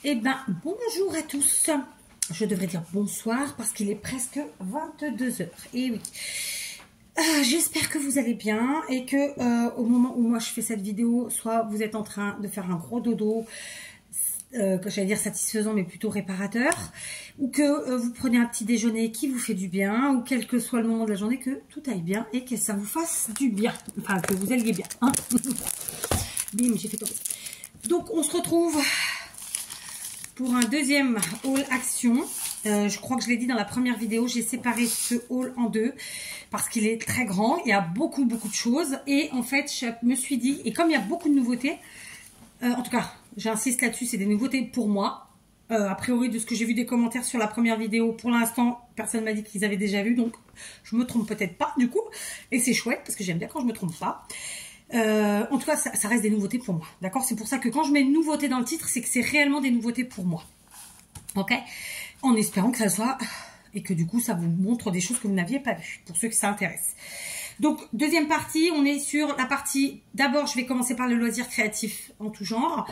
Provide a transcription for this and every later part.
Eh bien, bonjour à tous. Je devrais dire bonsoir parce qu'il est presque 22 heures. Et oui. J'espère que vous allez bien et que au moment où moi je fais cette vidéo, soit vous êtes en train de faire un gros dodo, que j'allais dire satisfaisant mais plutôt réparateur, ou que vous prenez un petit déjeuner qui vous fait du bien, ou quel que soit le moment de la journée, que tout aille bien et que ça vous fasse du bien, enfin que vous alliez bien. Hein. Bim, j'ai fait tomber. Donc on se retrouve pour un deuxième haul action. Je crois que je l'ai dit dans la première vidéo, j'ai séparé ce haul en deux parce qu'il est très grand, il y a beaucoup de choses et en fait je me suis dit, et comme il y a beaucoup de nouveautés, en tout cas j'insiste là-dessus, c'est des nouveautés pour moi, a priori de ce que j'ai vu des commentaires sur la première vidéo, pour l'instant personne m'a dit qu'ils avaient déjà vu, donc je me trompe peut-être pas du coup, et c'est chouette parce que j'aime bien quand je me trompe pas. En tout cas ça reste des nouveautés pour moi, d'accord? C'est pour ça que quand je mets nouveautés dans le titre, c'est que c'est réellement des nouveautés pour moi, ok? En espérant que ça soit, et que du coup ça vous montre des choses que vous n'aviez pas vues, pour ceux qui s'intéressent. Donc deuxième partie, on est sur la partie, d'abord je vais commencer par le loisir créatif en tout genre,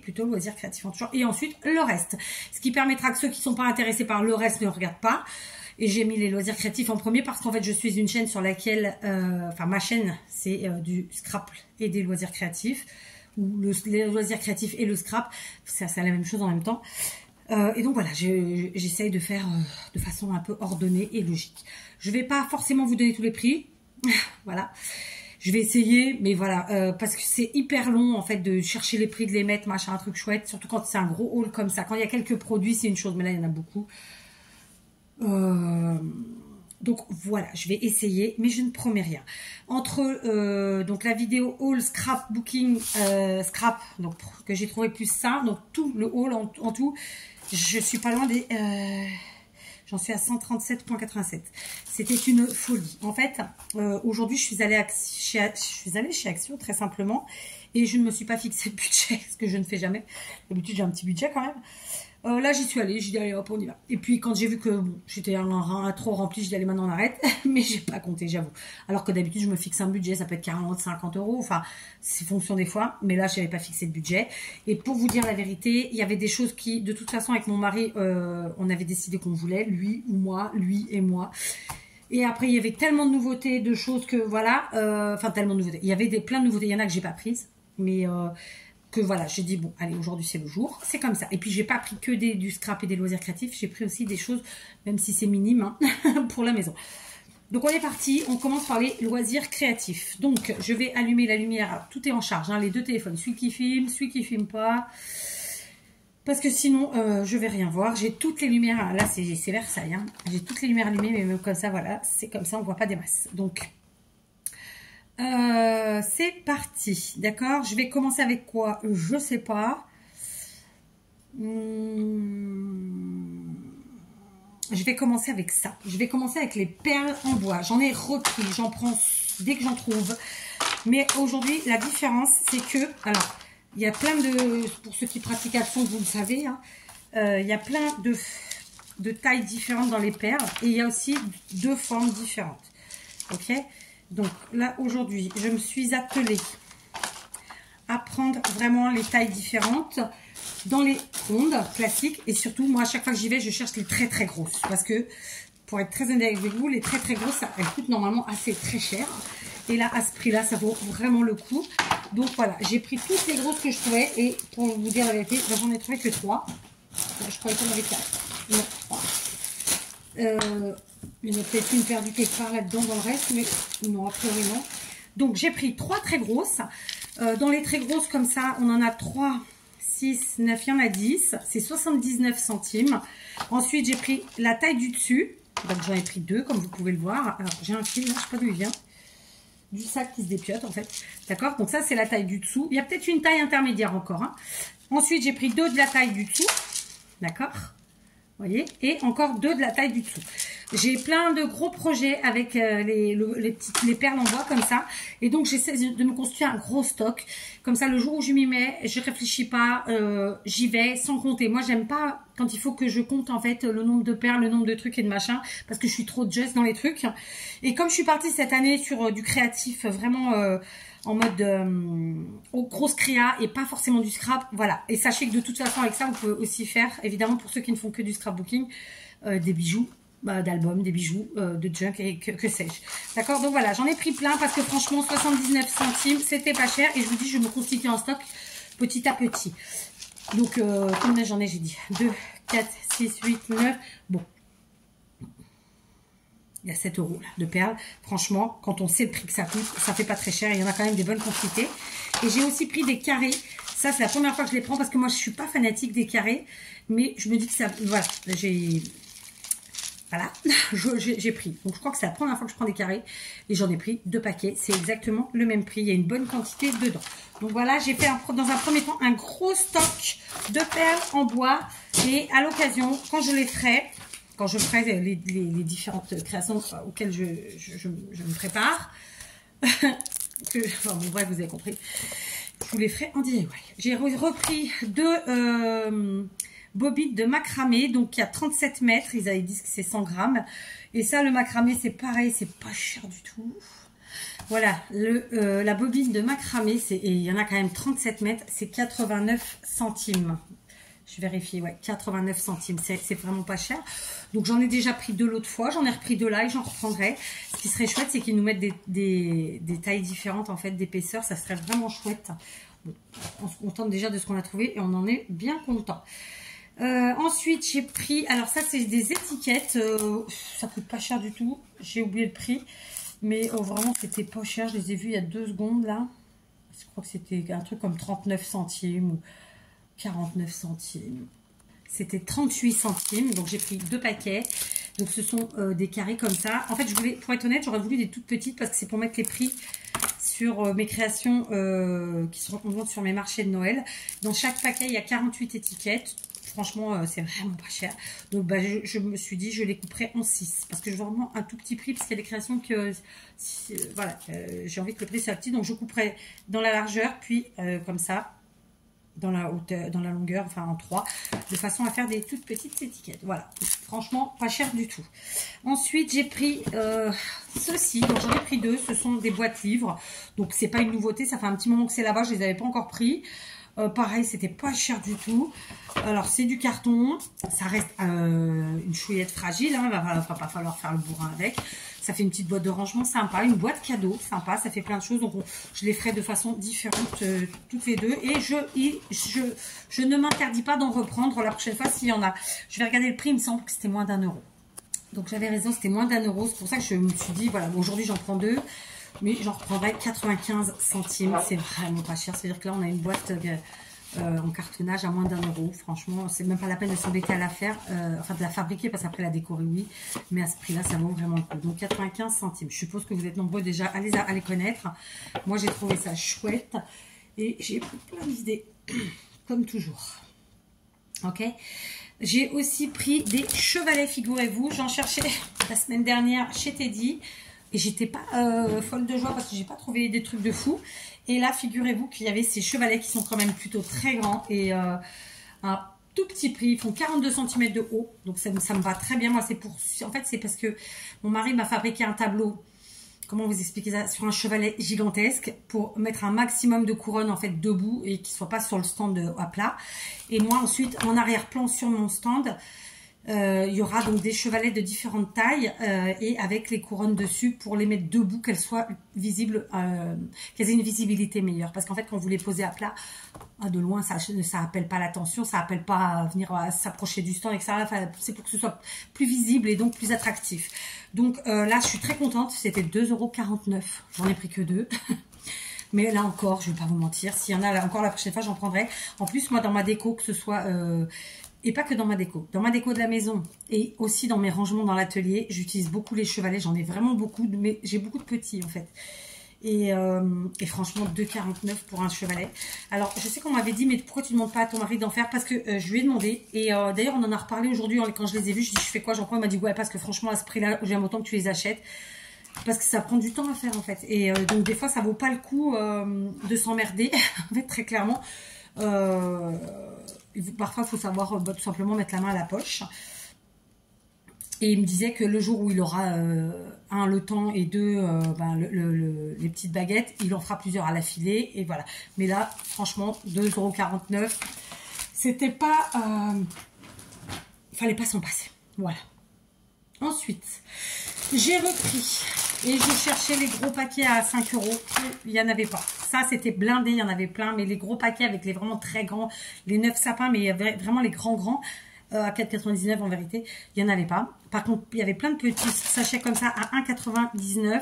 plutôt loisirs créatifs en tout genre, et ensuite le reste, ce qui permettra que ceux qui ne sont pas intéressés par le reste ne regardent pas. Et j'ai mis les loisirs créatifs en premier parce qu'en fait je suis une chaîne sur laquelle, enfin ma chaîne c'est du scrap et des loisirs créatifs, ou les loisirs créatifs et le scrap, c'est la même chose en même temps. Et donc voilà, j'essaye de faire de façon un peu ordonnée et logique. Je vais pas forcément vous donner tous les prix, voilà. Je vais essayer, mais voilà, parce que c'est hyper long en fait de chercher les prix, de les mettre, machin, un truc chouette, surtout quand c'est un gros haul comme ça. Quand il y a quelques produits, c'est une chose, mais là il y en a beaucoup. Donc voilà, je vais essayer, mais je ne promets rien. Entre donc la vidéo haul scrapbooking scrap, donc que j'ai trouvé plus ça, donc tout le haul en tout, je suis pas loin des j'en suis à 137,87. C'était une folie. En fait, aujourd'hui, je suis allée chez Action très simplement et je ne me suis pas fixé de budget, ce que je ne fais jamais. D'habitude, j'ai un petit budget quand même. Là, j'y suis allée, j'ai dit allez hop, on y va. Et puis quand j'ai vu que bon, j'étais trop rempli, j'ai dit allez maintenant on arrête. Mais j'ai pas compté, j'avoue. Alors que d'habitude, je me fixe un budget, ça peut être 40, 50 euros. Enfin, c'est fonction des fois. Mais là, je n'avais pas fixé de budget. Et pour vous dire la vérité, il y avait des choses qui, de toute façon, avec mon mari, on avait décidé qu'on voulait, lui ou moi, lui et moi. Et après, il y avait tellement de nouveautés, de choses que voilà, enfin tellement de nouveautés. Il y avait plein de nouveautés. Il y en a que j'ai pas prises, mais que voilà, j'ai dit bon, allez, aujourd'hui c'est le jour, c'est comme ça. Et puis j'ai pas pris que du scrap et des loisirs créatifs, j'ai pris aussi des choses, même si c'est minime, hein, pour la maison. Donc on est parti, on commence par les loisirs créatifs. Donc je vais allumer la lumière. Alors, tout est en charge, hein, les deux téléphones, celui qui filme pas. Parce que sinon, je vais rien voir. J'ai toutes les lumières, là c'est Versailles, hein. J'ai toutes les lumières allumées, mais même comme ça, voilà, c'est comme ça, on voit pas des masses. Donc, c'est parti, d'accord? Je vais commencer avec quoi? Je sais pas. Je vais commencer avec ça. Je vais commencer avec les perles en bois. J'en ai repris, j'en prends dès que j'en trouve. Mais aujourd'hui, la différence, c'est que, alors, il y a plein de, pour ceux qui pratiquent à fond, vous le savez, hein, il y a plein de tailles différentes dans les perles et il y a aussi deux formes différentes. Ok? Donc là, aujourd'hui, je me suis attelée à prendre vraiment les tailles différentes dans les rondes classiques. Et surtout, moi, à chaque fois que j'y vais, je cherche les très très grosses. Parce que, pour être très honnête avec vous, les très très grosses, elles coûtent normalement assez très cher. Et là, à ce prix-là, ça vaut vraiment le coup. Donc voilà, j'ai pris toutes les grosses que je trouvais. Et pour vous dire la vérité, j'en ai trouvé que 3. Je croyais qu'on avait 4. Non, 3. Il y en a peut-être une perdue quelque part là-dedans dans le reste, mais non, a priori non. Donc j'ai pris 3 très grosses. Dans les très grosses comme ça, on en a 3, 6, 9, il y en a 10. C'est 79 centimes. Ensuite, j'ai pris la taille du dessus. Donc j'en ai pris 2, comme vous pouvez le voir. Alors j'ai un fil, là, je ne sais pas d'où il vient. Du sac qui se dépiote en fait. D'accord? Donc ça, c'est la taille du dessous. Il y a peut-être une taille intermédiaire encore. Hein. Ensuite, j'ai pris 2 de la taille du dessous. D'accord? Vous voyez, et encore 2 de la taille du dessous. J'ai plein de gros projets avec les perles en bois comme ça. Et donc, j'essaie de me constituer un gros stock. Comme ça, le jour où je m'y mets, je réfléchis pas, j'y vais sans compter. Moi, j'aime pas quand il faut que je compte en fait le nombre de perles, le nombre de trucs et de machin, parce que je suis trop just dans les trucs. Et comme je suis partie cette année sur du créatif, vraiment en mode grosse créa et pas forcément du scrap, voilà. Et sachez que de toute façon avec ça, vous pouvez aussi faire, évidemment pour ceux qui ne font que du scrapbooking, des bijoux. D'albums, des bijoux, de junk et que sais-je. D'accord, donc voilà, j'en ai pris plein parce que franchement 79 centimes, c'était pas cher et je vous dis, je me constitue en stock petit à petit. Donc, combien j'en ai, j'ai dit 2, 4, 6, 8, 9, bon. Il y a 7 € là, de perles. Franchement, quand on sait le prix que ça coûte, ça fait pas très cher. Il y en a quand même des bonnes quantités. Et j'ai aussi pris des carrés. Ça, c'est la première fois que je les prends parce que moi, je suis pas fanatique des carrés. Mais je me dis que ça... Voilà, voilà, j'ai pris. Donc, je crois que c'est la première fois que je prends des carrés. Et j'en ai pris 2 paquets. C'est exactement le même prix. Il y a une bonne quantité dedans. Donc, voilà, j'ai fait dans un premier temps un gros stock de perles en bois. Et à l'occasion, quand je ferai les différentes créations auxquelles je me prépare, bon, bref, vous avez compris. Je vous les ferai en DIY. J'ai repris 2... bobine de macramé, donc il y a 37 mètres, ils avaient dit que c'est 100 grammes. Et ça, le macramé, c'est pareil, c'est pas cher du tout. Voilà, la bobine de macramé, et il y en a quand même 37 mètres, c'est 89 centimes. Je vérifie, ouais, 89 centimes, c'est vraiment pas cher. Donc j'en ai déjà pris 2 l'autre fois, j'en ai repris 2 là et j'en reprendrai. Ce qui serait chouette, c'est qu'ils nous mettent des tailles différentes, en fait, d'épaisseur, ça serait vraiment chouette. Bon, on se contente déjà de ce qu'on a trouvé et on en est bien content. Ensuite j'ai pris, alors ça c'est des étiquettes, ça coûte pas cher du tout, j'ai oublié le prix, mais vraiment c'était pas cher, je les ai vus il y a 2 secondes là, je crois que c'était un truc comme 39 centimes ou 49 centimes, c'était 38 centimes, donc j'ai pris 2 paquets, donc ce sont des carrés comme ça. En fait je voulais, pour être honnête, j'aurais voulu des toutes petites parce que c'est pour mettre les prix sur mes créations qui seront en vente sur mes marchés de Noël. Dans chaque paquet il y a 48 étiquettes. Franchement, c'est vraiment pas cher. Donc, bah, je me suis dit, je les couperai en 6. Parce que je veux vraiment un tout petit prix. Parce qu'il y a des créations que, voilà, j'ai envie que le prix soit petit. Donc, je couperai dans la largeur, puis comme ça, dans la hauteur, dans la longueur, enfin en 3. De façon à faire des toutes petites étiquettes. Voilà. Franchement, pas cher du tout. Ensuite, j'ai pris ceci. Donc, j'en ai pris 2. Ce sont des boîtes livres. Donc, c'est pas une nouveauté. Ça fait un petit moment que c'est là-bas. Je les avais pas encore pris. Pareil, c'était pas cher du tout. Alors, c'est du carton. Ça reste une chouillette fragile. Hein, il va pas falloir faire le bourrin avec. Ça fait une petite boîte de rangement sympa. Une boîte cadeau sympa. Ça fait plein de choses. Donc, je les ferai de façon différente toutes les deux. Et je ne m'interdis pas d'en reprendre la prochaine fois s'il y en a. Je vais regarder le prix. Il me semble que c'était moins d'1 €. Donc, j'avais raison. C'était moins d'1 €. C'est pour ça que je me suis dit, voilà, aujourd'hui, j'en prends 2. Mais j'en reprendrai 95 centimes. C'est vraiment pas cher. C'est-à-dire que là, on a une boîte en cartonnage à moins d'1 €. Franchement, c'est même pas la peine de s'embêter à la faire. Enfin, de la fabriquer parce qu'après la décorer, oui. Mais à ce prix-là, ça vaut vraiment le coup. Donc, 95 centimes. Je suppose que vous êtes nombreux déjà à les connaître. Moi, j'ai trouvé ça chouette. Et j'ai pris plein d'idées. Comme toujours. Ok. J'ai aussi pris des chevalets, figurez-vous. J'en cherchais la semaine dernière chez Teddy. Et j'étais pas folle de joie parce que j'ai pas trouvé des trucs de fou. Et là, figurez-vous qu'il y avait ces chevalets qui sont quand même plutôt très grands. Et un tout petit prix. Ils font 42 cm de haut. Donc ça me va très bien. Moi, c'est pour... En fait, c'est parce que mon mari m'a fabriqué un tableau. Comment vous expliquer ça? Sur un chevalet gigantesque. Pour mettre un maximum de couronnes en fait debout. Et qui ne soit pas sur le stand à plat. Et moi, ensuite, en arrière-plan sur mon stand... il y aura donc des chevalets de différentes tailles et avec les couronnes dessus pour les mettre debout, qu'elles soient visibles, qu'elles aient une visibilité meilleure. Parce qu'en fait, quand vous les posez à plat, de loin, ça appelle pas l'attention, ça appelle pas à venir s'approcher du stand, etc. Enfin, c'est pour que ce soit plus visible et donc plus attractif. Donc là, je suis très contente. C'était 2,49 €. J'en ai pris que 2. Mais là encore, je vais pas vous mentir. S'il y en a là encore la prochaine fois, j'en prendrai. En plus, moi, dans ma déco, que ce soit... et pas que dans ma déco de la maison et aussi dans mes rangements dans l'atelier, j'utilise beaucoup les chevalets, j'en ai vraiment beaucoup, mais j'ai beaucoup de petits en fait. Et franchement, 2,49 € pour un chevalet. Alors, je sais qu'on m'avait dit, mais pourquoi tu ne demandes pas à ton mari d'en faire? Parce que je lui ai demandé, et d'ailleurs, on en a reparlé aujourd'hui quand je les ai vus, je dis, je fais quoi? J'en prends? Il m'a dit, ouais, parce que franchement, à ce prix-là, j'aime autant que tu les achètes. Parce que ça prend du temps à faire en fait. Et donc, des fois, ça vaut pas le coup de s'emmerder, en fait, très clairement. parfois, il faut savoir tout simplement mettre la main à la poche. Et il me disait que le jour où il aura un, le temps, et deux, les petites baguettes, il en fera plusieurs à l'affilée. Et voilà. Mais là, franchement, 2,49 €, c'était pas... il fallait pas s'en passer. Voilà. Ensuite, j'ai repris et je cherchais les gros paquets à 5 €. Il n'y en avait pas. Ça, c'était blindé, il y en avait plein. Mais les gros paquets avec les vraiment très grands, les 9 sapins, mais il y avait vraiment les grands, à 4,99 € en vérité, il n'y en avait pas. Par contre, il y avait plein de petits sachets comme ça à 1,99 €.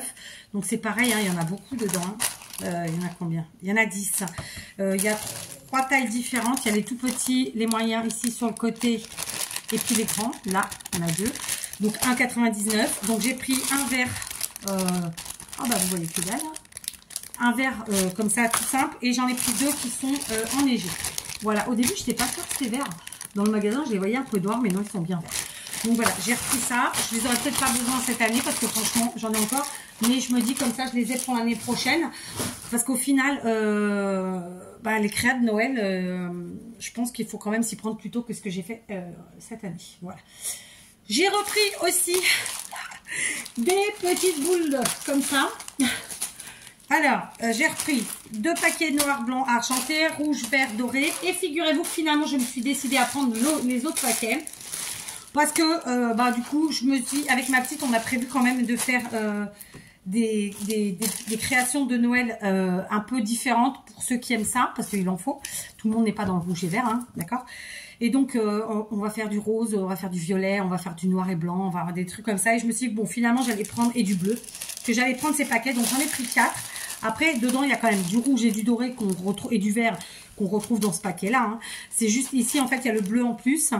Donc c'est pareil, hein, il y en a beaucoup dedans. Il y en a combien? Il y en a 10. Il y a 3 tailles différentes. Il y a les tout petits, les moyens ici sur le côté et puis les grands. Là, on a 2. Donc 1,99 €. Donc j'ai pris un verre. Vous voyez que dalle. Un verre comme ça tout simple. Et j'en ai pris 2 qui sont enneigés. Voilà, au début, je n'étais pas sûre que c'était vert. Dans le magasin, je les voyais un peu noirs, mais non, ils sont bien verts. Donc voilà, j'ai repris ça. Je les aurais peut-être pas besoin cette année parce que franchement, j'en ai encore. Mais je me dis comme ça, je les ai pour l'année prochaine. Parce qu'au final, les créas de Noël, je pense qu'il faut quand même s'y prendre plus tôt que ce que j'ai fait cette année. Voilà. J'ai repris aussi des petites boules comme ça. Alors, j'ai repris 2 paquets noir, blanc, argenté, rouge, vert, doré. Et figurez-vous que finalement, je me suis décidée à prendre les autres paquets. Parce que, du coup, je me suis, avec ma petite, on a prévu quand même de faire des créations de Noël un peu différentes pour ceux qui aiment ça. Parce qu'il en faut. Tout le monde n'est pas dans le rouge et vert, hein, d'accord? Et donc, on va faire du rose, on va faire du violet, on va faire du noir et blanc, on va avoir des trucs comme ça. Et je me suis dit, bon, finalement, j'allais prendre, et du bleu, que j'allais prendre ces paquets. Donc, j'en ai pris 4. Après, dedans, il y a quand même du rouge et du doré qu'on retrouve, et du vert qu'on retrouve dans ce paquet-là. Hein. C'est juste ici, en fait, il y a le bleu en plus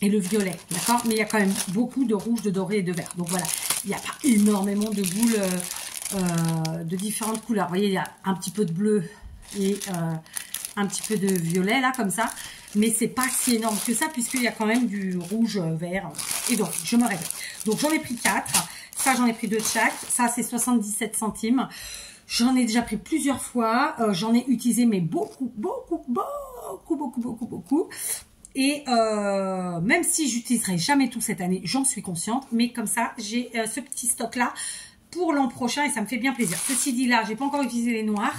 et le violet, d'accord? Mais il y a quand même beaucoup de rouge, de doré et de vert. Donc voilà, il n'y a pas énormément de boules de différentes couleurs. Vous voyez, il y a un petit peu de bleu et un petit peu de violet, là, comme ça. Mais c'est pas si énorme que ça, puisqu'il y a quand même du rouge, vert et doré. Je me répète. Donc j'en ai pris 4. Ça, j'en ai pris 2 de chaque. Ça, c'est 77 centimes. J'en ai déjà pris plusieurs fois. J'en ai utilisé, mais beaucoup. Et même si j'utiliserai jamais tout cette année, j'en suis consciente. Mais comme ça, j'ai ce petit stock-là pour l'an prochain et ça me fait bien plaisir. Ceci dit, là, j'ai pas encore utilisé les noirs.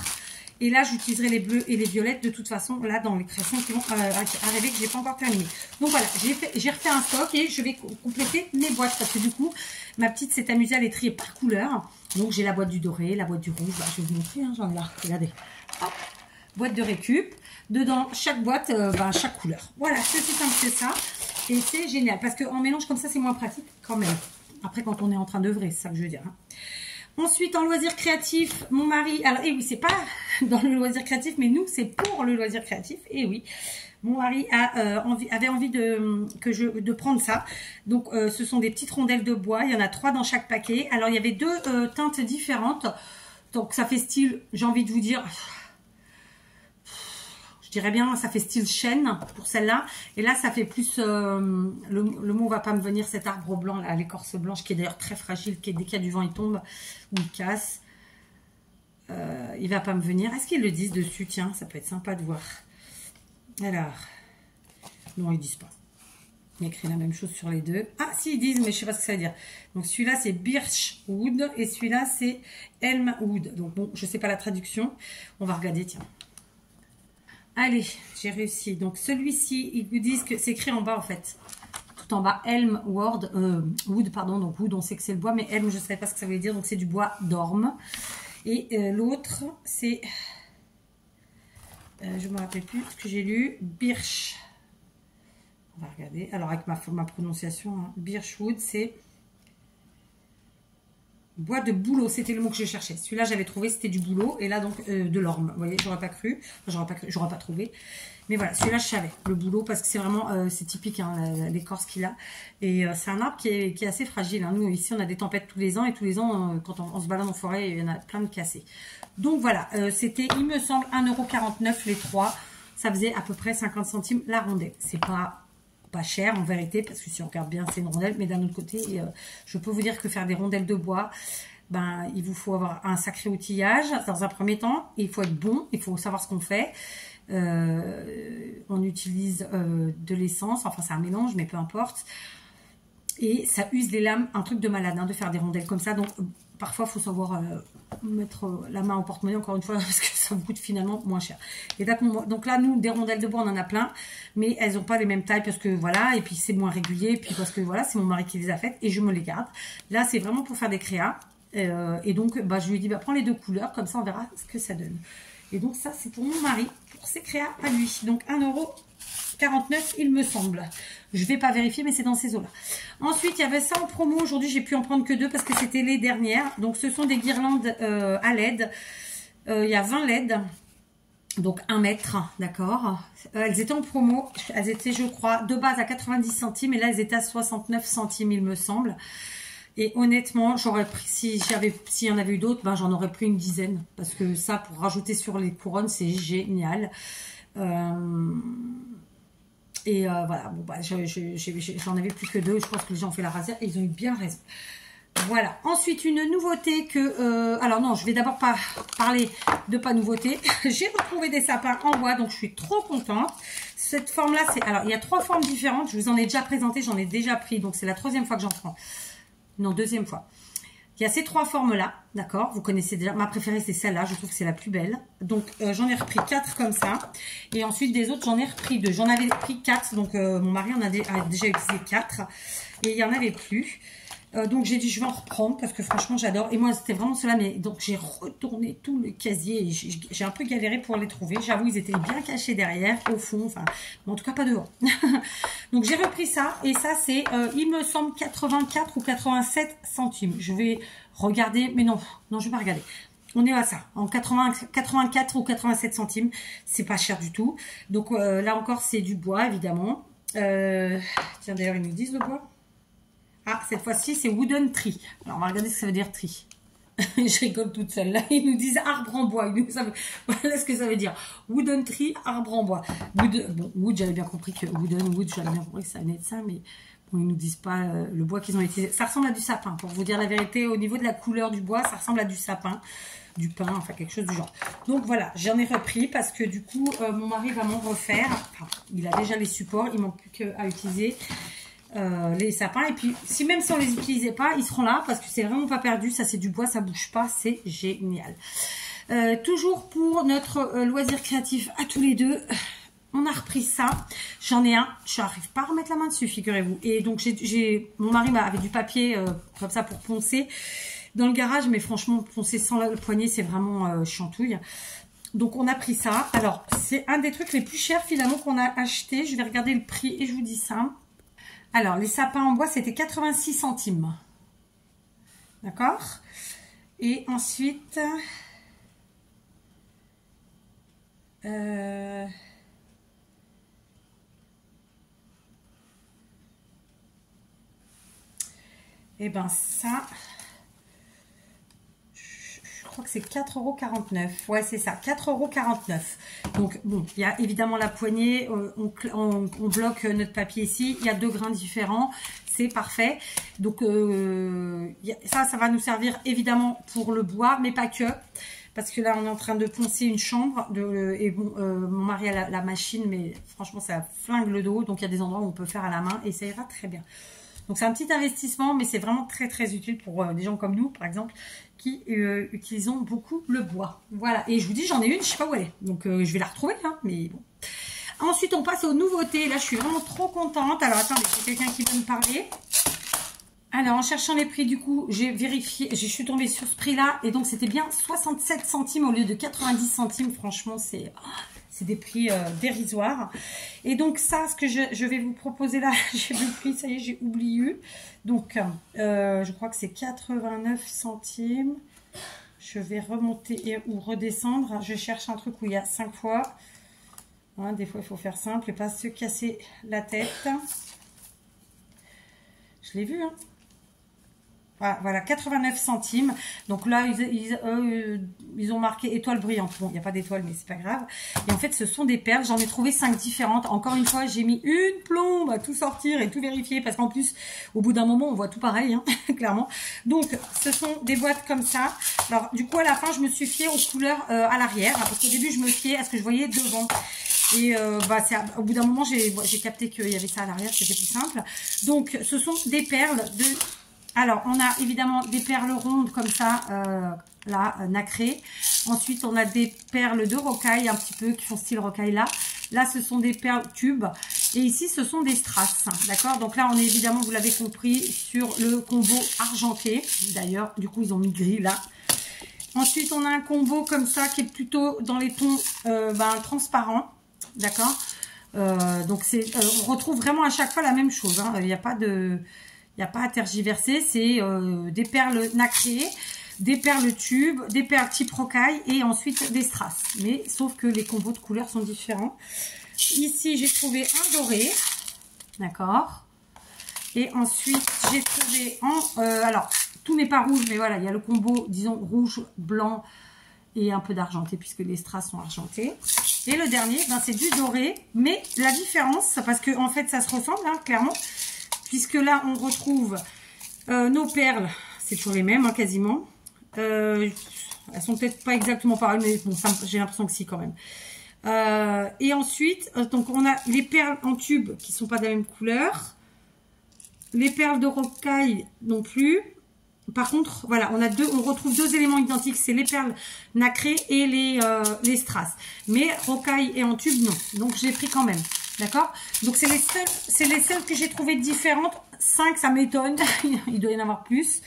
Et là, j'utiliserai les bleus et les violettes de toute façon, là, dans les créations qui vont arriver, que j'ai pas encore terminé. Donc voilà, j'ai refait un stock et je vais compléter mes boîtes. Parce que du coup, ma petite s'est amusée à les trier par couleur. Donc j'ai la boîte du doré, la boîte du rouge. Bah, je vais vous montrer, hein, j'en ai là. Regardez. Hop, boîte de récup. Dedans, chaque boîte, chaque couleur. Voilà, c'est aussi simple que ça. Et c'est génial. Parce qu'en mélange comme ça, c'est moins pratique quand même. Après, quand on est en train d'œuvrer, c'est ça que je veux dire. Hein. Ensuite, en loisir créatif, mon mari... Alors, oui, c'est pas dans le loisir créatif, mais nous, c'est pour le loisir créatif. Et oui, mon mari avait envie de prendre ça. Donc, ce sont des petites rondelles de bois. Il y en a 3 dans chaque paquet. Alors, il y avait 2 teintes différentes. Donc, ça fait style, j'ai envie de vous dire... Je dirais bien, ça fait style chêne pour celle-là. Et là, ça fait plus... le mot va pas me venir, cet arbre blanc, là, l'écorce blanche, qui est d'ailleurs très fragile, qui dès qu'il y a du vent, il tombe ou il casse. Il va pas me venir. Est-ce qu'ils le disent dessus? Tiens, ça peut être sympa de voir. Alors, non, ils disent pas. Il y a écrit la même chose sur les deux. Ah, si, ils disent, mais je sais pas ce que ça veut dire. Donc, celui-là, c'est Birchwood et celui-là, c'est Elmwood. Donc, bon, je sais pas la traduction. On va regarder, tiens. Allez, j'ai réussi. Donc, celui-ci, ils vous disent que c'est écrit en bas, en fait. Tout en bas, Elmwood, Wood, pardon. Donc, Wood, on sait que c'est le bois, mais Elm, je ne savais pas ce que ça voulait dire. Donc, c'est du bois d'orme. Et l'autre, c'est... je ne me rappelle plus ce que j'ai lu. Birch. On va regarder. Alors, avec ma prononciation, hein, Birchwood, c'est... bois de bouleau, c'était le mot que je cherchais. Celui-là, j'avais trouvé, c'était du bouleau. Et là, donc, de l'orme. Vous voyez, j'aurais pas cru. J'aurais pas trouvé. Mais voilà, celui-là, je savais. Le bouleau, parce que c'est vraiment, c'est typique, hein, l'écorce qu'il a. Et c'est un arbre qui est assez fragile. Hein. Nous, ici, on a des tempêtes tous les ans. Et tous les ans, quand on se balade en forêt, il y en a plein de cassés. Donc, voilà. C'était, il me semble, 1,49 € les 3. Ça faisait à peu près 50 centimes la rondelle. C'est pas cher en vérité, parce que si on regarde bien, c'est une rondelle. Mais d'un autre côté, je peux vous dire que faire des rondelles de bois, il vous faut avoir un sacré outillage dans un premier temps. Il faut être bon, il faut savoir ce qu'on fait. On utilise de l'essence, enfin c'est un mélange, mais peu importe. Et ça use les lames, un truc de malade, hein, de faire des rondelles comme ça. Donc parfois, il faut savoir mettre la main au porte-monnaie, encore une fois, parce que ça vous coûte finalement moins cher. Et donc là, nous, des rondelles de bois, on en a plein, mais elles n'ont pas les mêmes tailles, parce que voilà, et puis c'est moins régulier, et puis parce que voilà, c'est mon mari qui les a faites, et je me les garde. Là, c'est vraiment pour faire des créas. Et donc, bah, je lui ai dit, bah, prends les deux couleurs, comme ça, on verra ce que ça donne. Et donc, ça, c'est pour mon mari, pour ses créas à lui. Donc, 1,49 €, il me semble. Je ne vais pas vérifier, mais c'est dans ces eaux-là. Ensuite, il y avait ça en promo. Aujourd'hui, j'ai pu en prendre que 2 parce que c'était les dernières. Donc, ce sont des guirlandes à LED. Il y a 20 LED. Donc, 1 mètre, d'accord. Elles étaient en promo. Elles étaient, je crois, de base à 90 centimes. Et là, elles étaient à 69 centimes, il me semble. Et honnêtement, j'aurais pris, s'il y en avait eu d'autres, ben, j'en aurais pris une dizaine. Parce que ça, pour rajouter sur les couronnes, c'est génial. Voilà, bon, bah, j'en avais plus que 2. Je pense que les gens ont fait la rasière et ils ont eu bien raison. Voilà. Ensuite, une nouveauté que... alors non, je vais d'abord pas parler de pas nouveauté. J'ai retrouvé des sapins en bois, donc je suis trop contente. Cette forme-là, c'est... Alors, il y a 3 formes différentes. Je vous en ai déjà présenté, j'en ai déjà pris. Donc, c'est la 3e fois que j'en prends. Non, 2e fois. Il y a ces 3 formes-là, d'accord. Vous connaissez déjà. Ma préférée, c'est celle-là. Je trouve que c'est la plus belle. Donc, j'en ai repris 4 comme ça. Et ensuite, des autres, j'en ai repris 2. J'en avais pris 4. Donc, mon mari en a déjà utilisé 4. Et il n'y en avait plus. Donc, j'ai dit, je vais en reprendre parce que franchement, j'adore. Et moi, c'était vraiment cela. Mais donc, j'ai retourné tout le casier. Et j'ai un peu galéré pour les trouver. J'avoue, ils étaient bien cachés derrière, au fond. Enfin, mais en tout cas, pas devant. Donc, j'ai repris ça. Et ça, c'est, il me semble, 84 ou 87 centimes. Je vais regarder. Mais non, non, je vais pas regarder. On est à ça. En 84 ou 87 centimes. C'est pas cher du tout. Donc, là encore, c'est du bois, évidemment. Tiens, d'ailleurs, ils nous disent le bois. Ah, cette fois-ci, c'est Wooden Tree. Alors, on va regarder ce que ça veut dire tree. Je rigole toute seule. Là, ils nous disent arbre en bois. Voilà ce que ça veut dire. Wooden Tree, arbre en bois. Wood, j'avais bien compris que Wood, j'avais bien compris que ça venait de ça, mais bon, ils nous disent pas le bois qu'ils ont utilisé. Ça ressemble à du sapin. Pour vous dire la vérité, au niveau de la couleur du bois, ça ressemble à du sapin, du pin, enfin quelque chose du genre. Donc voilà, j'en ai repris parce que du coup, mon mari va m'en refaire. Enfin, il a déjà les supports, il manque plus qu'à utiliser. Les sapins, et puis même si on les utilisait pas, ils seront là parce que c'est vraiment pas perdu. Ça, c'est du bois, ça bouge pas, c'est génial. Toujours pour notre loisir créatif à tous les deux, on a repris ça. J'en ai un, je n'arrive pas à remettre la main dessus, figurez-vous. Et donc mon mari avait du papier comme ça pour poncer dans le garage, mais franchement poncer sans le poignet, c'est vraiment chantouille. Donc on a pris ça. Alors c'est un des trucs les plus chers finalement qu'on a acheté. Je vais regarder le prix et je vous dis ça. Alors, les sapins en bois, c'était 86 centimes. D'accord? Et ensuite... eh ben ça... Je crois que c'est 4,49 €. Ouais, c'est ça, 4,49 €. Donc, bon, il y a évidemment la poignée. On bloque notre papier ici. Il y a 2 grains différents. C'est parfait. Donc, ça va nous servir évidemment pour le bois, mais pas que. Parce que là, on est en train de poncer une chambre. Et bon, mon mari a la machine, mais franchement, ça flingue le dos. Donc, il y a des endroits où on peut faire à la main et ça ira très bien. Donc, c'est un petit investissement, mais c'est vraiment très, très utile pour des gens comme nous, par exemple, qui utilisons beaucoup le bois. Voilà. Et je vous dis, j'en ai une, je sais pas où elle est. Donc, je vais la retrouver, hein, mais bon. Ensuite, on passe aux nouveautés. Là, je suis vraiment trop contente. Alors, attendez, j'ai quelqu'un qui veut me parler. Alors, en cherchant les prix, du coup, j'ai vérifié. Je suis tombée sur ce prix-là. Et donc, c'était bien 67 centimes au lieu de 90 centimes. Franchement, c'est des prix dérisoires. Et donc ça, ce que je vais vous proposer là, j'ai vu le prix, ça y est, j'ai oublié. Donc, je crois que c'est 89 centimes. Je vais remonter ou redescendre. Je cherche un truc où il y a 5 fois. Hein, des fois, il faut faire simple et pas se casser la tête. Je l'ai vu, hein. Voilà, 89 centimes. Donc là, ils ont marqué étoile brillante. Bon, il n'y a pas d'étoile, mais c'est pas grave. Et en fait, ce sont des perles. J'en ai trouvé 5 différentes. Encore une fois, j'ai mis une plombe à tout sortir et tout vérifier. Parce qu'en plus, au bout d'un moment, on voit tout pareil, hein, clairement. Donc, ce sont des boîtes comme ça. Alors, du coup, à la fin, je me suis fiée aux couleurs à l'arrière. Parce qu'au début, je me fiais à ce que je voyais devant. Et au bout d'un moment, j'ai capté qu'il y avait ça à l'arrière. C'était plus simple. Donc, ce sont des perles de... Alors, on a évidemment des perles rondes comme ça, là, nacrées. Ensuite, on a des perles de rocaille, un petit peu, qui font style rocaille là. Là, ce sont des perles tubes. Et ici, ce sont des strass. D'accord? Donc là, on est évidemment, vous l'avez compris, sur le combo argenté. D'ailleurs, du coup, ils ont mis gris là. Ensuite, on a un combo comme ça, qui est plutôt dans les tons transparents. D'accord? Donc, on retrouve vraiment à chaque fois la même chose. Hein. Il n'y a pas de... Il n'y a pas à tergiverser, c'est des perles nacrées, des perles tubes, des perles type rocaille et ensuite des strass. Mais sauf que les combos de couleurs sont différents. Ici, j'ai trouvé un doré, d'accord. Et ensuite, j'ai trouvé alors, tout n'est pas rouge, mais voilà, il y a le combo, disons, rouge, blanc et un peu d'argenté, puisque les strass sont argentés. Et le dernier, c'est du doré, mais la différence, parce que en fait, ça se ressemble, hein, clairement. Puisque là, on retrouve nos perles, c'est toujours les mêmes, hein, quasiment. Elles sont peut-être pas exactement pareilles, mais bon, j'ai l'impression que si quand même. Et ensuite, donc on a les perles en tube qui sont pas de la même couleur. Les perles de rocaille non plus. Par contre, voilà, on retrouve deux éléments identiques, c'est les perles nacrées et les strass. Mais rocaille et en tube, non. Donc, j'ai pris quand même. D'accord? Donc, c'est les seules que j'ai trouvées différentes. 5, ça m'étonne. Il doit y en avoir plus.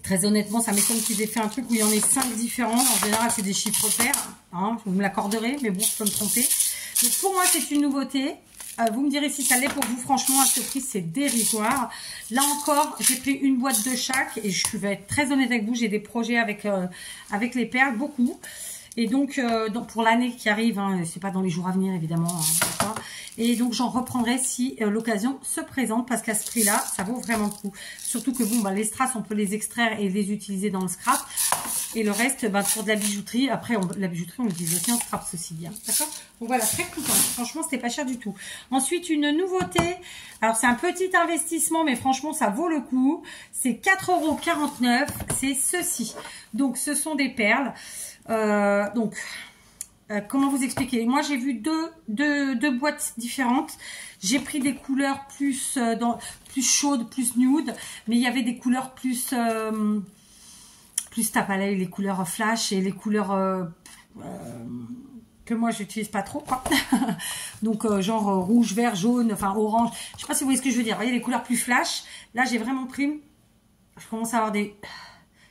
Très honnêtement, ça m'étonne qu'ils aient fait un truc où il y en ait 5 différents. En général, c'est des chiffres pairs. Hein, vous me l'accorderez, mais bon, je peux me tromper. Donc, pour moi, c'est une nouveauté. Vous me direz si ça l'est pour vous. Franchement, à ce prix, c'est dérisoire. Là encore, j'ai pris une boîte de chaque. Et je vais être très honnête avec vous. J'ai des projets avec les perles, beaucoup. Et donc pour l'année qui arrive, hein, c'est pas dans les jours à venir évidemment, hein, et donc j'en reprendrai si l'occasion se présente, parce qu'à ce prix-là, ça vaut vraiment le coup. Surtout que bon, les strass, on peut les extraire et les utiliser dans le scrap, et le reste, pour de la bijouterie. Après, la bijouterie, on l'utilise aussi en scrap, ceci bien, d'accord? Donc voilà, très content. Franchement, c'était pas cher du tout. Ensuite, une nouveauté. Alors c'est un petit investissement, mais franchement, ça vaut le coup. C'est 4,49 €. C'est ceci. Donc ce sont des perles. Comment vous expliquer? Moi, j'ai vu deux boîtes différentes. J'ai pris des couleurs plus chaudes, plus nude, mais il y avait des couleurs plus tape à l'œil, les couleurs flash et les couleurs que moi j'utilise pas trop, quoi. Donc genre rouge, vert, jaune, enfin orange. Je sais pas si vous voyez ce que je veux dire. Vous voyez les couleurs plus flash. Là, j'ai vraiment pris. Je commence à avoir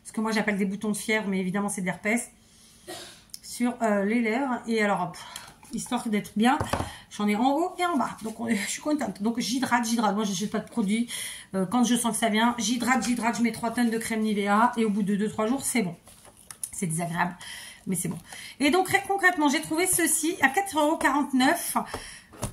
ce que moi j'appelle des boutons de fièvre, mais évidemment c'est de l'herpès sur les lèvres. Et alors, histoire d'être bien, j'en ai en haut et en bas. Donc, je suis contente. Donc, j'hydrate. Moi, je n'achète pas de produit. Quand je sens que ça vient, j'hydrate. Je mets 3 tonnes de crème Nivea. Et au bout de 2-3 jours, c'est bon. C'est désagréable, mais c'est bon. Et donc, très concrètement, j'ai trouvé ceci à 4,49 €.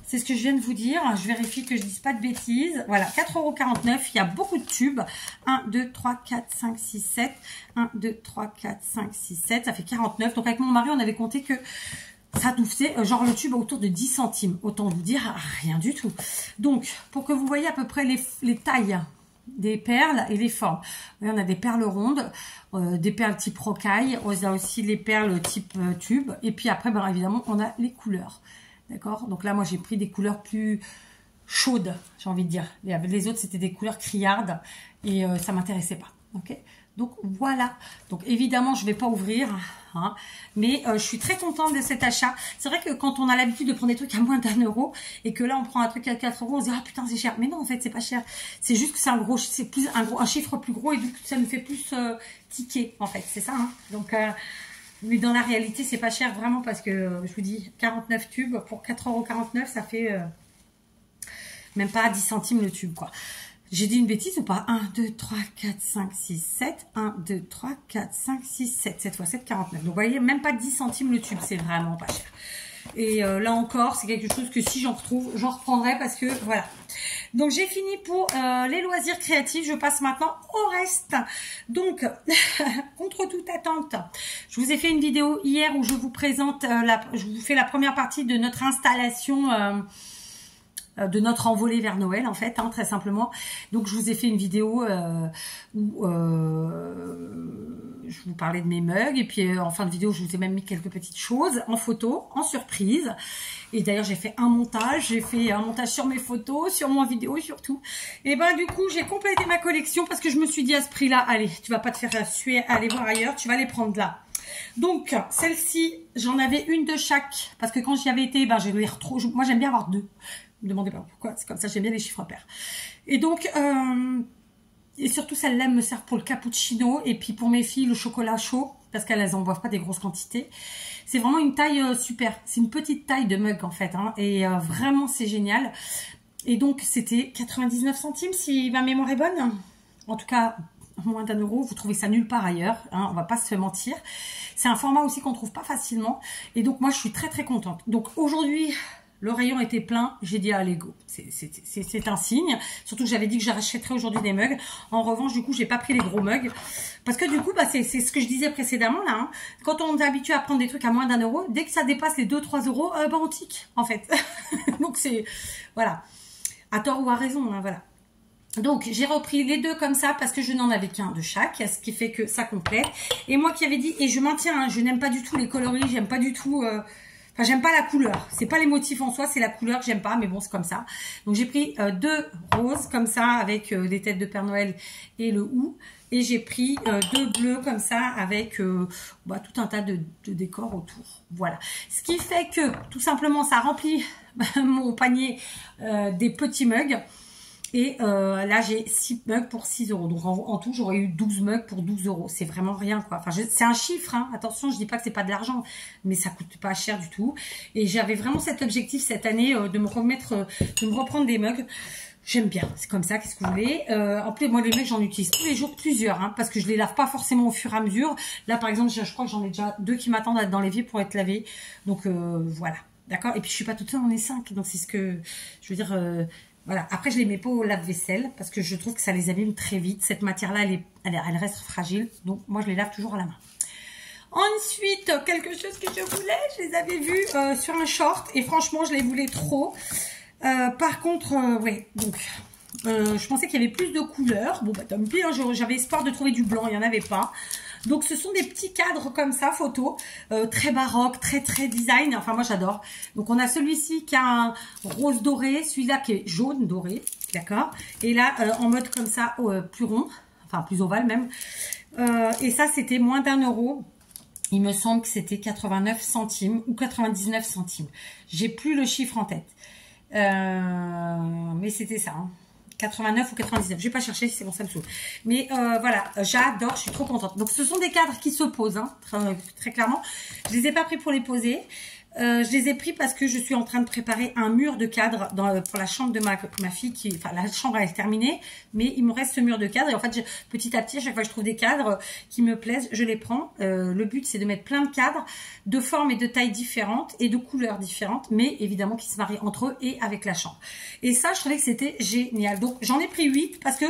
C'est ce que je viens de vous dire. Je vérifie que je ne dise pas de bêtises. Voilà, 4,49 €. Il y a beaucoup de tubes. 1, 2, 3, 4, 5, 6, 7. 1, 2, 3, 4, 5, 6, 7. Ça fait 49. Donc, avec mon mari, on avait compté que ça nous faisait genre le tube autour de 10 centimes. Autant vous dire, rien du tout. Donc, pour que vous voyez à peu près les tailles des perles et les formes. On a des perles rondes, des perles type rocaille. On a aussi les perles type tube. Et puis après, évidemment, on a les couleurs. D'accord? Donc là, moi, j'ai pris des couleurs plus chaudes, j'ai envie de dire. Les autres, c'était des couleurs criardes et ça m'intéressait pas. Ok? Donc, voilà. Donc, évidemment, je vais pas ouvrir, hein, mais je suis très contente de cet achat. C'est vrai que quand on a l'habitude de prendre des trucs à moins d'1 € et que là, on prend un truc à 4 €, on se dit, ah putain, c'est cher. Mais non, en fait, c'est pas cher. C'est juste que c'est un chiffre plus gros et donc ça nous fait plus tiquer, en fait. C'est ça, hein. Donc, mais dans la réalité, c'est pas cher vraiment parce que, je vous dis, 49 tubes pour 4,49 €, ça fait même pas 10 centimes le tube, quoi. J'ai dit une bêtise ou pas? 1, 2, 3, 4, 5, 6, 7. 1, 2, 3, 4, 5, 6, 7. Cette fois, 7,49 €. Donc, vous voyez, même pas 10 centimes le tube. C'est vraiment pas cher. Et là encore, c'est quelque chose que si j'en retrouve, j'en reprendrai parce que voilà. Donc j'ai fini pour les loisirs créatifs. Je passe maintenant au reste. Donc, contre toute attente, je vous ai fait une vidéo hier où je vous présente, je vous fais la première partie de notre installation, de notre envolée vers Noël en fait, hein, très simplement. Donc je vous ai fait une vidéo où je vous parlais de mes mugs et puis en fin de vidéo je vous ai même mis quelques petites choses en photo, en surprise. Et d'ailleurs j'ai fait un montage, sur mes photos, sur mon vidéo surtout. Et ben du coup j'ai complété ma collection parce que je me suis dit à ce prix là, allez tu vas pas te faire suer, aller voir ailleurs, tu vas les prendre là. Donc celle-ci j'en avais une de chaque parce que quand j'y avais été, ben je les retrouve. Moi j'aime bien avoir deux. Ne me demandez pas pourquoi, c'est comme ça, j'aime bien les chiffres pairs. Et donc, et surtout celle-là me sert pour le cappuccino et puis pour mes filles le chocolat chaud parce qu'elles en boivent pas des grosses quantités. C'est vraiment une taille super, c'est une petite taille de mug en fait, hein, et vraiment c'est génial. Et donc c'était 99 centimes si ma mémoire est bonne. En tout cas, moins d'1 euro, vous trouvez ça nulle part ailleurs, hein, on va pas se mentir. C'est un format aussi qu'on trouve pas facilement et donc moi je suis très très contente. Donc aujourd'hui, le rayon était plein, j'ai dit allez go, c'est un signe. Surtout que j'avais dit que j'achèterais aujourd'hui des mugs. En revanche, du coup, j'ai pas pris les gros mugs. Parce que du coup, bah, c'est ce que je disais précédemment là. Hein. Quand on est habitué à prendre des trucs à moins d'1 euro, dès que ça dépasse les 2-3 euros, bah, on tique en fait. Donc c'est, voilà, à tort ou à raison, hein, voilà. Donc j'ai repris les deux comme ça parce que je n'en avais qu'un de chaque, ce qui fait que ça complète. Et moi qui avais dit, et je maintiens, hein, je n'aime pas du tout les coloris, j'aime pas du tout... Enfin, j'aime pas la couleur. C'est pas les motifs en soi, c'est la couleur que j'aime pas, mais bon, c'est comme ça. Donc, j'ai pris deux roses comme ça avec des têtes de Père Noël et le hou. Et j'ai pris deux bleus comme ça avec bah, tout un tas de décors autour. Voilà. Ce qui fait que, tout simplement, ça remplit mon panier des petits mugs. Et là, j'ai 6 mugs pour 6 euros. Donc, en tout, j'aurais eu 12 mugs pour 12 euros. C'est vraiment rien, quoi. Enfin, c'est un chiffre, hein. Attention, je dis pas que c'est pas de l'argent, mais ça coûte pas cher du tout. Et j'avais vraiment cet objectif cette année de me reprendre des mugs. J'aime bien, c'est comme ça, qu'est-ce que vous voulez. En plus, moi, les mugs, j'en utilise tous les jours plusieurs, hein, parce que je les lave pas forcément au fur et à mesure. Là, par exemple, je crois que j'en ai déjà 2 qui m'attendent dans l'évier pour être lavés. Donc, voilà. D'accord. Et puis, je suis pas toute seule, on est 5. Donc, c'est ce que, je veux dire... Voilà. Après, je les mets pas au lave-vaisselle parce que je trouve que ça les abîme très vite. Cette matière-là, elle reste fragile. Donc, moi, je les lave toujours à la main. Ensuite, quelque chose que je voulais, je les avais vus sur un short et franchement, je les voulais trop. Par contre, ouais, donc, je pensais qu'il y avait plus de couleurs. Bon, bah, tant pis, hein, j'avais espoir de trouver du blanc, il n'y en avait pas. Donc, ce sont des petits cadres comme ça, photos, très baroque, très design. Enfin, moi, j'adore. Donc, on a celui-ci qui a un rose doré, celui-là qui est jaune doré, d'accord. Et là, en mode comme ça, plus rond, enfin, plus ovale même. Et ça, c'était moins d'1 euro. Il me semble que c'était 89 centimes ou 99 centimes. J'ai plus le chiffre en tête. Mais c'était ça, hein. 89 ou 99, je vais pas chercher, c'est bon, ça me saoule. Mais voilà, j'adore, je suis trop contente. Donc ce sont des cadres qui se posent, hein, très clairement. Je les ai pas pris pour les poser. Je les ai pris parce que je suis en train de préparer un mur de cadre pour la chambre de ma fille. Enfin, la chambre elle est terminée, mais il me reste ce mur de cadre. Et en fait, petit à petit, à chaque fois que je trouve des cadres qui me plaisent, je les prends. Le but, c'est de mettre plein de cadres de formes et de tailles différentes et de couleurs différentes, mais évidemment qui se marient entre eux et avec la chambre. Et ça, je trouvais que c'était génial. Donc, j'en ai pris 8 parce que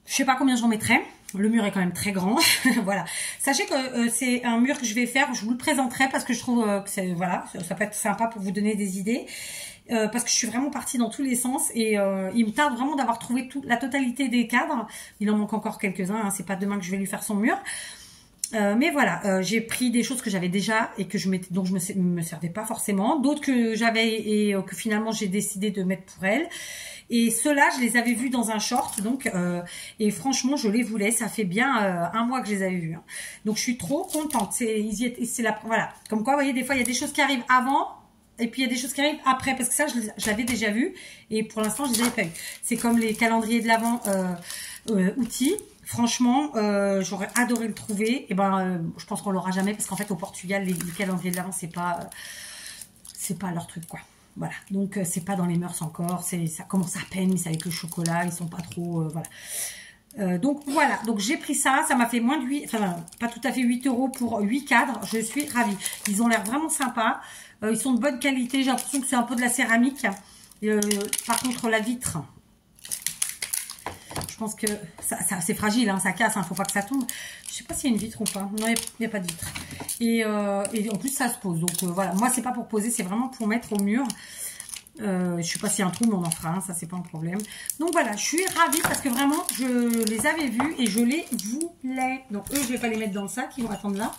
je sais pas combien j'en mettrai. Le mur est quand même très grand. Voilà. Sachez que c'est un mur que je vais faire. Je vous le présenterai parce que je trouve que voilà, ça peut être sympa pour vous donner des idées. Parce que je suis vraiment partie dans tous les sens. Et il me tarde vraiment d'avoir trouvé la totalité des cadres. Il en manque encore quelques-uns. Hein, c'est pas demain que je vais lui faire son mur. Mais voilà, j'ai pris des choses que j'avais déjà et que dont je me servais pas forcément. D'autres que j'avais et que finalement j'ai décidé de mettre pour elle. Et ceux-là, je les avais vus dans un short, donc et franchement, je les voulais. Ça fait bien 1 mois que je les avais vus. Hein. Donc, je suis trop contente. Voilà. Comme quoi, vous voyez, des fois, il y a des choses qui arrivent avant, et puis il y a des choses qui arrivent après, parce que ça, je l'avais déjà vu, et pour l'instant, je les avais pas eu. C'est comme les calendriers de l'Avent outils. Franchement, j'aurais adoré le trouver. Et ben, je pense qu'on l'aura jamais, parce qu'en fait, au Portugal, les calendriers de l'Avent, c'est pas leur truc, quoi. Voilà, donc c'est pas dans les mœurs encore, ça commence à peine, mais c'est avec le chocolat, ils sont pas trop, voilà. Donc voilà, donc j'ai pris ça, ça m'a fait moins de 8, enfin pas tout à fait 8 € pour 8 cadres, je suis ravie. Ils ont l'air vraiment sympas, ils sont de bonne qualité, j'ai l'impression que c'est un peu de la céramique. Par contre la vitre, je pense que c'est fragile, hein, ça casse, faut pas que ça tombe. Je sais pas s'il y a une vitre ou pas, non il n'y a pas de vitre. Et en plus ça se pose, donc voilà, moi c'est pas pour poser, c'est vraiment pour mettre au mur. Je sais pas s'il y a un trou, mais on en fera un, ça c'est pas un problème. Donc voilà, je suis ravie parce que vraiment je les avais vus et je les voulais. Donc eux, je vais pas les mettre dans le sac, ils vont attendre là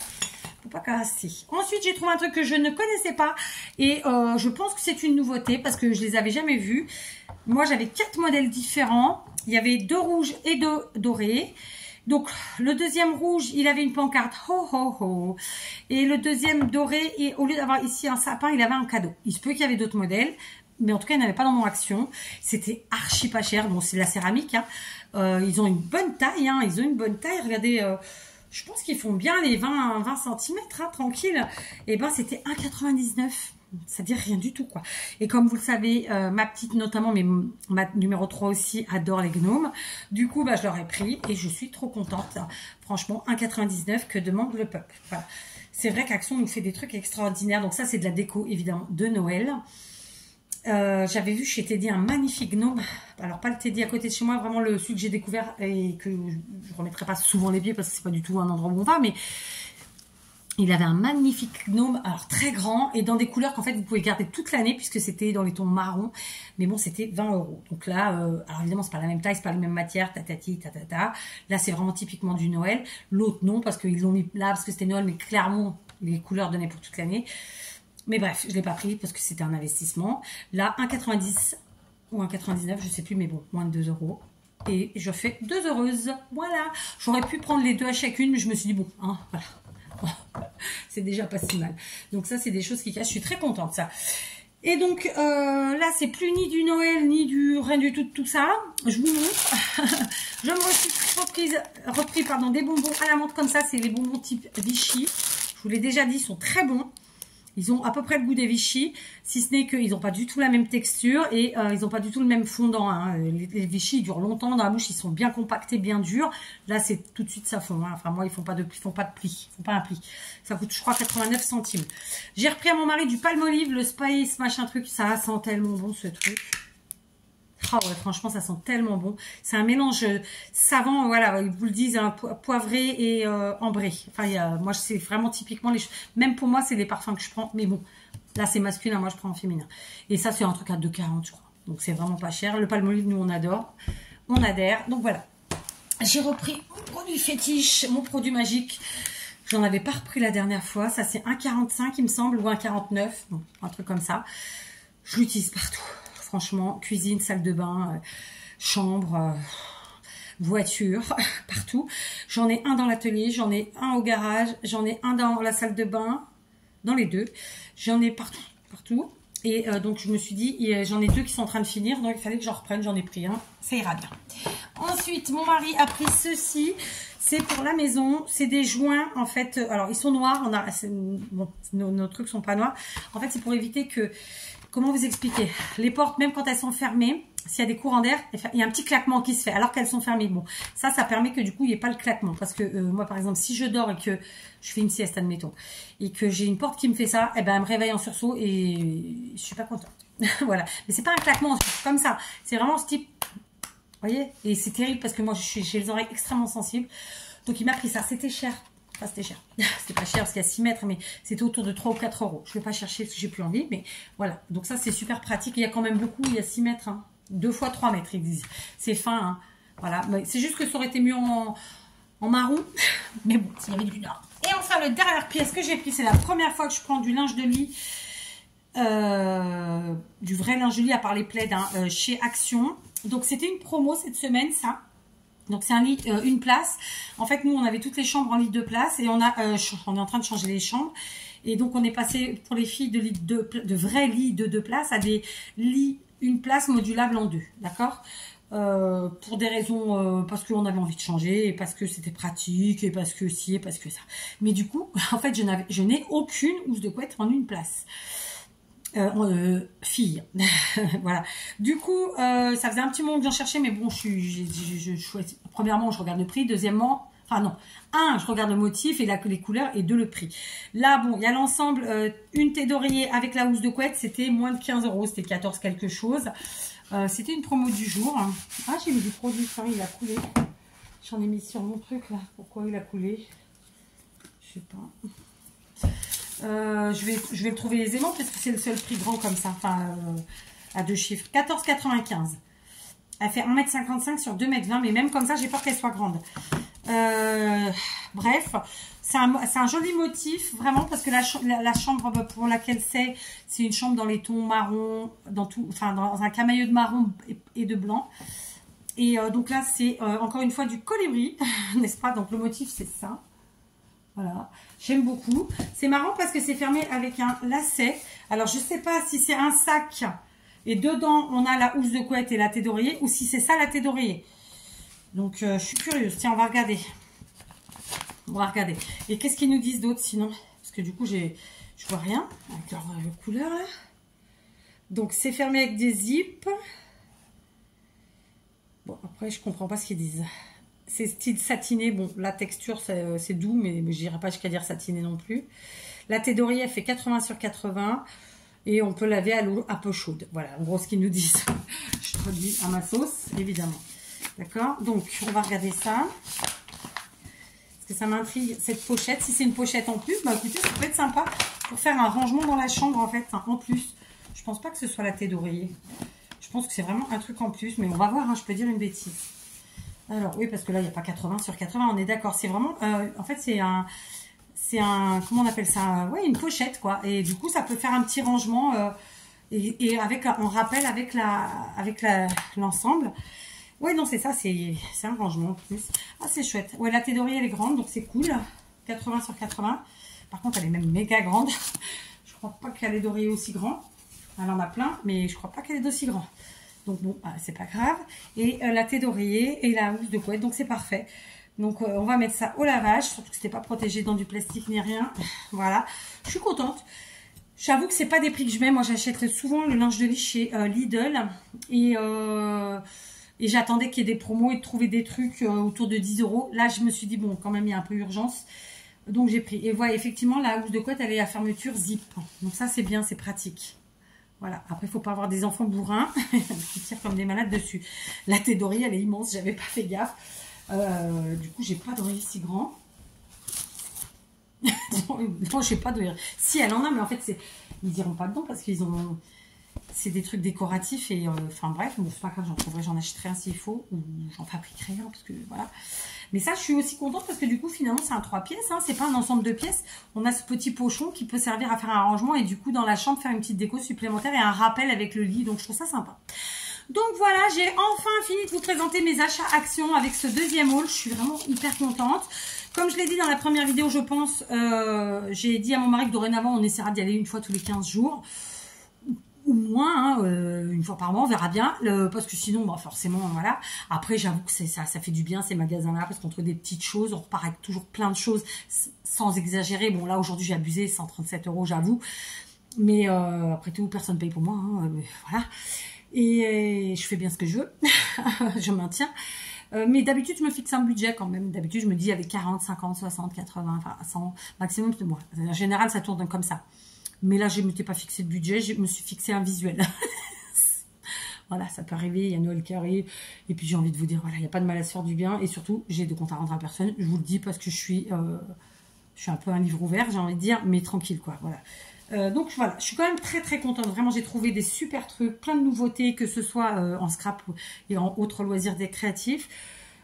pour pas casser. Ensuite, j'ai trouvé un truc que je ne connaissais pas et je pense que c'est une nouveauté parce que je les avais jamais vus. Moi, j'avais 4 modèles différents. Il y avait 2 rouges et 2 dorés. Donc, le deuxième rouge, il avait une pancarte ho ho ho. Et le deuxième doré, et au lieu d'avoir ici un sapin, il avait un cadeau. Il se peut qu'il y avait d'autres modèles, mais en tout cas, il n'y en avait pas dans mon action. C'était archi pas cher. Bon, c'est de la céramique. Hein. Ils ont une bonne taille. Hein. Ils ont une bonne taille. Regardez, je pense qu'ils font bien les 20 cm, hein, tranquille. Et ben, c'était 1,99 €. Ça dit rien du tout, quoi. Et comme vous le savez, ma petite notamment, mais ma numéro 3 aussi, adore les gnomes. Du coup, bah, je leur ai pris et je suis trop contente. Franchement, 1,99 € que demande le peuple. Voilà. C'est vrai qu'Action nous fait des trucs extraordinaires. Donc ça, c'est de la déco, évidemment, de Noël. J'avais vu chez Teddy un magnifique gnome. Alors, pas le Teddy à côté de chez moi, vraiment celui que j'ai découvert et que je ne remettrai pas souvent les pieds parce que c'est pas du tout un endroit où on va, mais il avait un magnifique gnome, alors très grand et dans des couleurs qu'en fait vous pouvez garder toute l'année puisque c'était dans les tons marron. Mais bon, c'était 20 €. Donc là, alors évidemment, c'est pas la même taille, c'est pas la même matière, tatati, tatata. Là, c'est vraiment typiquement du Noël. L'autre, non, parce qu'ils l'ont mis là parce que c'était Noël, mais clairement, les couleurs donnaient pour toute l'année. Mais bref, je l'ai pas pris parce que c'était un investissement. Là, 1,90 € ou 1,99 €, je sais plus, mais bon, moins de 2 €. Et je fais 2 heureuses. Voilà. J'aurais pu prendre les deux à chacune, mais je me suis dit, bon, hein, voilà. C'est déjà pas si mal. Donc ça, c'est des choses qui cassent. Je suis très contente, ça. Et donc, là, c'est plus ni du Noël, ni du rien du tout de tout ça. Je vous montre. Je me suis repris des bonbons à la menthe comme ça. C'est les bonbons type Vichy. Je vous l'ai déjà dit, ils sont très bons. Ils ont à peu près le goût des Vichy, si ce n'est qu'ils n'ont pas du tout la même texture et ils n'ont pas du tout le même fondant. Hein. Les Vichy, ils durent longtemps dans la bouche, ils sont bien compactés, bien durs. Là, c'est tout de suite ça fond. Hein. Enfin, moi, ils font pas un pli. Ils font pas un pli. Ça coûte, je crois, 89 centimes. J'ai repris à mon mari du Palmolive, le Spice, machin truc. Ça sent tellement bon, ce truc. Oh ouais, franchement, ça sent tellement bon. C'est un mélange savant, voilà, ils vous le disent, hein, poivré et ambré. Enfin, moi, c'est vraiment typiquement les choses. Même pour moi, c'est des parfums que je prends. Mais bon, là, c'est masculin, moi, je prends en féminin. Et ça, c'est un truc à 2,40 €, je crois. Donc, c'est vraiment pas cher. Le Palmolive, nous, on adore. On adhère. Donc, voilà. J'ai repris mon produit fétiche, mon produit magique. J'en avais pas repris la dernière fois. Ça, c'est 1,45 €, il me semble, ou 1,49 €. Bon, un truc comme ça. Je l'utilise partout. Franchement, cuisine, salle de bain, chambre, voiture, partout. J'en ai un dans l'atelier, j'en ai un au garage, j'en ai un dans la salle de bain, dans les deux. J'en ai partout, partout. Et donc, je me suis dit, j'en ai 2 qui sont en train de finir, donc il fallait que j'en reprenne. J'en ai pris un, ça ira bien. Ensuite, mon mari a pris ceci. C'est pour la maison, c'est des joints en fait, alors ils sont noirs, bon, nos trucs sont pas noirs. En fait, c'est pour éviter que, comment vous expliquer, les portes, même quand elles sont fermées, s'il y a des courants d'air, il y a un petit claquement qui se fait alors qu'elles sont fermées. Bon, ça permet que du coup, il n'y ait pas le claquement. Parce que moi, par exemple, si je dors et que je fais une sieste, admettons, et que j'ai une porte qui me fait ça, eh ben, elle me réveille en sursaut et je suis pas contente. Voilà. Mais c'est pas un claquement comme ça. C'est vraiment ce type, vous voyez. Et c'est terrible parce que moi, j'ai les oreilles extrêmement sensibles. Donc, il m'a pris ça. C'était cher. Enfin, c'était cher. C'était pas cher parce qu'il y a 6 mètres, mais c'était autour de 3 ou 4 €. Je ne vais pas chercher parce que j'ai plus envie, mais voilà. Donc ça, c'est super pratique. Il y a quand même beaucoup. Il y a 6 mètres. Hein. 2 fois 3 mètres, ils disent. C'est fin. Hein. Voilà. C'est juste que ça aurait été mieux en marron. Mais bon, s'il y avait du nord. Et enfin, le dernière pièce que j'ai pris, c'est la première fois que je prends du linge de lit. Du vrai linge de lit à part les plaids hein, chez Action. Donc, c'était une promo cette semaine, ça. Donc c'est un lit, une place. En fait, nous, on avait toutes les chambres en lit de place et on est en train de changer les chambres. Et donc, on est passé pour les filles de vrais lits de 2 places à des lits, une place modulable en 2. D'accord pour des raisons, parce qu'on avait envie de changer, et parce que c'était pratique, et parce que ci, et parce que ça. Mais du coup, en fait, je n'ai aucune housse de couette en une place. fille. Voilà. Du coup, ça faisait un petit moment que j'en cherchais, mais bon, premièrement, je regarde le prix. Deuxièmement, enfin non, je regarde le motif et les couleurs, et deux, le prix. Là, bon, il y a l'ensemble, une thé d'oreiller avec la housse de couette, c'était moins de 15 €, c'était 14 quelque chose. C'était une promo du jour. Ah, j'ai mis du produit, sorry, il a coulé. J'en ai mis sur mon truc, là. Pourquoi il a coulé? Je sais pas. Je vais le trouver aisément parce que c'est le seul prix grand comme ça, enfin à 2 chiffres. 14,95 €. Elle fait 1,55 m sur 2,20 m, mais même comme ça, j'ai peur qu'elle soit grande. Bref, c'est un joli motif, vraiment, parce que la chambre pour laquelle c'est une chambre dans les tons marron, dans un camailleux de marron et de blanc. Et donc là, c'est encore une fois du colibri, n'est-ce pas? Donc le motif, c'est ça. Voilà, j'aime beaucoup. C'est marrant parce que c'est fermé avec un lacet. Alors, je ne sais pas si c'est un sac et dedans, on a la housse de couette et la thé d'oreiller, ou si c'est ça la thé d'oreiller. Donc, je suis curieuse. Tiens, on va regarder. On va regarder. Et qu'est-ce qu'ils nous disent d'autre sinon? Parce que du coup, je vois rien avec leur couleur là. Donc, c'est fermé avec des zips. Bon, après, je comprends pas ce qu'ils disent. C'est style satiné. Bon, la texture, c'est doux, mais je n'irai pas jusqu'à dire satiné non plus. La thé d'oreiller, elle fait 80 sur 80. Et on peut laver à l'eau un peu chaude. Voilà, en gros, ce qu'ils nous disent. Je traduis à ma sauce, évidemment. D'accord? Donc, on va regarder ça. Parce que ça m'intrigue, cette pochette. Si c'est une pochette en plus, bah écoutez, ça peut être sympa pour faire un rangement dans la chambre, en fait, en plus. Je pense pas que ce soit la thé d'oreiller. Je pense que c'est vraiment un truc en plus. Mais on va voir, hein, je peux dire une bêtise. Alors, oui, parce que là, il n'y a pas 80 sur 80, on est d'accord. C'est vraiment, en fait, c'est un, comment on appelle ça? Ouais, une pochette, quoi. Et du coup, ça peut faire un petit rangement, et en rappel avec l'ensemble. Ouais, non, c'est ça, c'est un rangement en plus. Ah, c'est chouette. Ouais, la thé d'oreiller, elle est grande, donc c'est cool. 80 sur 80. Par contre, elle est même méga grande. Je crois pas qu'elle est d'oreiller aussi grand. Elle en a plein, mais je crois pas qu'elle est d'aussi grand. Donc bon, c'est pas grave. Et la thé d'oreiller et la housse de couette, donc c'est parfait. Donc on va mettre ça au lavage, surtout que c'était pas protégé dans du plastique ni rien. Voilà, je suis contente. J'avoue que c'est pas des prix que je mets. Moi, j'achèterais souvent le linge de lit chez Lidl et j'attendais qu'il y ait des promos et de trouver des trucs autour de 10 €. Là, je me suis dit bon, quand même, il y a un peu urgence, donc j'ai pris. Et voilà, effectivement, la housse de couette, elle est à fermeture zip. Donc ça, c'est bien, c'est pratique. Voilà, après, il ne faut pas avoir des enfants bourrins qui tirent comme des malades dessus. La thé d'oreiller, elle est immense, j'avais pas fait gaffe. Du coup, j'ai pas d'oreiller si grand. Non, j'ai pas d'oreiller. Si, elle en a, mais en fait, ils iront pas dedans parce qu'ils ont... C'est des trucs décoratifs et... Enfin bref, bon, c'est pas grave, j'en achèterai un s'il faut, ou j'en fabriquerai un, parce que voilà. Mais ça, je suis aussi contente parce que du coup, finalement, c'est un 3 pièces. Hein, c'est pas un ensemble de pièces. On a ce petit pochon qui peut servir à faire un rangement et du coup, dans la chambre, faire une petite déco supplémentaire et un rappel avec le lit. Donc, je trouve ça sympa. Donc, voilà, j'ai enfin fini de vous présenter mes achats actions avec ce deuxième haul. Je suis vraiment hyper contente. Comme je l'ai dit dans la première vidéo, je pense, j'ai dit à mon mari que dorénavant, on essaiera d'y aller une fois tous les 15 jours. Ou moins, hein, une fois par mois, on verra bien, parce que sinon, bah, forcément, voilà. Après, j'avoue que ça fait du bien, ces magasins-là, parce qu'on trouve des petites choses, on repart avec toujours plein de choses, sans exagérer. Bon, là, aujourd'hui, j'ai abusé, 137 €, j'avoue. Mais après tout, personne ne paye pour moi, hein, voilà. Et je fais bien ce que je veux, je maintiens. Mais d'habitude, je me fixe un budget quand même. D'habitude, je me dis avec 40, 50, 60, 80, enfin 100, maximum. Bon, en général, ça tourne comme ça. Mais là, je ne m'étais pas fixé de budget, je me suis fixé un visuel. Voilà, ça peut arriver, il y a Noël qui arrive. Et puis, j'ai envie de vous dire, voilà, il n'y a pas de mal à se faire du bien. Et surtout, j'ai des comptes à rendre à personne. Je vous le dis parce que je suis un peu un livre ouvert, j'ai envie de dire, mais tranquille, quoi. Voilà. Donc, voilà, je suis quand même très, très contente. Vraiment, j'ai trouvé des super trucs, plein de nouveautés, que ce soit en scrap et en autres loisirs des créatifs.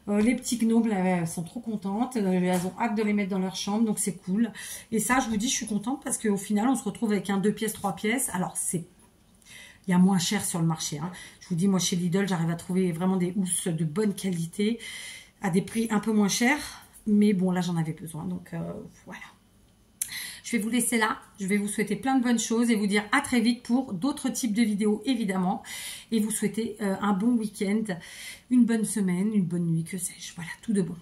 Les petits gnomes, là, elles sont trop contentes. Elles ont hâte de les mettre dans leur chambre, donc c'est cool. Et ça, je vous dis, je suis contente parce qu'au final, on se retrouve avec un 2 pièces, 3 pièces. Alors, il y a moins cher sur le marché. Hein. Je vous dis, moi, chez Lidl, j'arrive à trouver vraiment des housses de bonne qualité à des prix un peu moins chers. Mais bon, là, j'en avais besoin. Donc, voilà. Je vais vous laisser là. Je vais vous souhaiter plein de bonnes choses et vous dire à très vite pour d'autres types de vidéos, évidemment. Et vous souhaiter un bon week-end, une bonne semaine, une bonne nuit, que sais-je. Voilà, tout de bon.